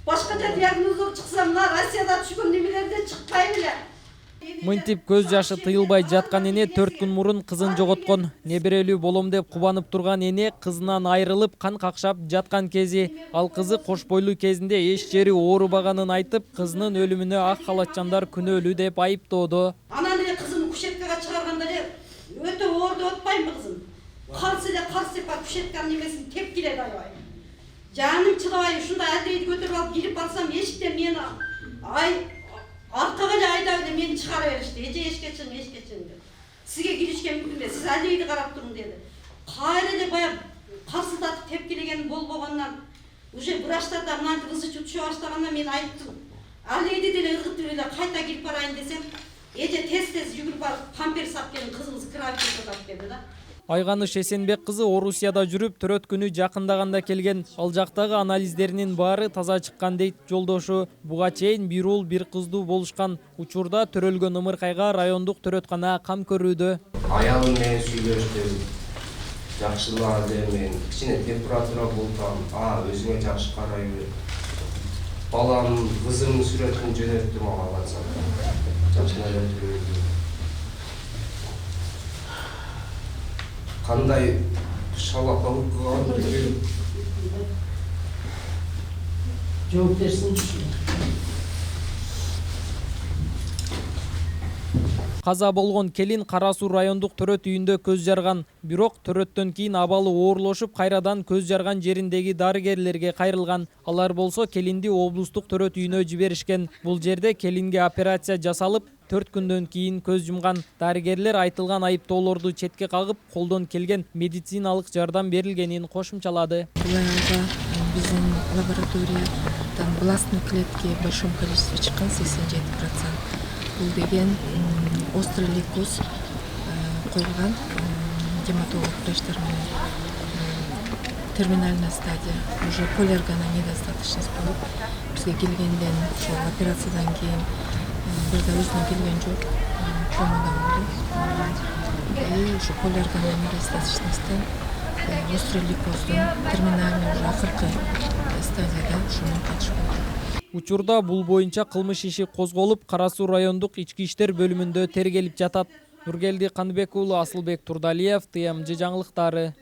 Başkaca diagnoz çıksa mына Россияда түшкөн немелерде чыкпай беле. Мынтип көз жашы тыйылбай жаткан эне 4 күн мурун кызын жоготкон. Неберелүү болом деп кубанып турган эне кызынан айрылып кан какшап жаткан кези. Ал кызы кош бойлуу кезинде эч жери оорубаганын айтып, кызынын өлүмүнө ак халатчандар күнөөлүү деп айыптоодо. Анан эле кызым кушеткага чыгарганда эле өтө оорду атпаймынбы кызым? Карсы деп кушетканын немесин тепкиледи аябай. Жаным чыдабай ушундай алдейди көтөрүп алып кирип барсам эшиктен мени аркага эле айдап эле мени чыгара беришти. Эже эшикке чыгың деп. Сизге киришке мүмкүн эмес. Сиз алдейди карап туруң деди. Кайра эле баягы карсылдатып тепкилеген болбогондон уже врачтарда мынантип кызы чутуша баштагандан мен айттым. Алдейди деле ыргытып эле кайта кирип барайын десем, эже тез жүгүрүп барып памперс алып келин, кызыңыз кровать алып келди да. Айганыш Эсенбек кызы Орусияда жүрүп, төрөт күнү жакындаганда келген. Ал жактагы анализдеринин баары таза чыккан дейт жолдошу. Буга чейин бир уул бир кыздуу болушкан. Учурда төрөлгөн ымыркайга райондук төрөткана кам көрүүдө. Аялым менен сүйлөштүм. Жакшылады мен. Кичине температура болтам. Өзүңө жакшы карай бер. Балам, кызымдын сүрөтүн жөнөттүм ага WhatsAppта. Жакшы эле төрөлдүм. Кандай шалапалык кылганын билбейм. Жооп берсинчи. Каза болгон келин Кара Суу райондук төрөт үйүндө көз жарган. Бирок төрөттөн кийин абалы оорлошуп, кайрадан көз жарган жериндеги дарыгерлерге кайрылган. Алар болсо келинди облустук төрөт үйүнө жиберишкен. Бул жерде келинге операция жасалып, 4 күндөн кийин көз жумган. Дарыгерлер айтылган айыптоолорду четке кагып, колдон келген медициналык жардам берилгенин кошумчалады. Биздин лабораториядан властной клетки в большом количестве чыккан 87%. Бул деген острый лейкоз коюлган гематолог врачтар менен терминальная стадия, уже полиорганная недостаточность болуп, бизге келгенден ошол операциядан кийин бир да өзүнө келген жок, комада болду. И ушу полиорганная недостаточностьтен острый лейкоздун терминальный уже акыркы стадияда ушунун катыш болду. Учурда бул боюнча кылмыш иши козголуп, Кара Суу райондук ички иштер бөлүмүндө тергелип жатат. Нургелди Каныбек уулу, Асылбек Турдалиев, ТМЖ жаңылыктары.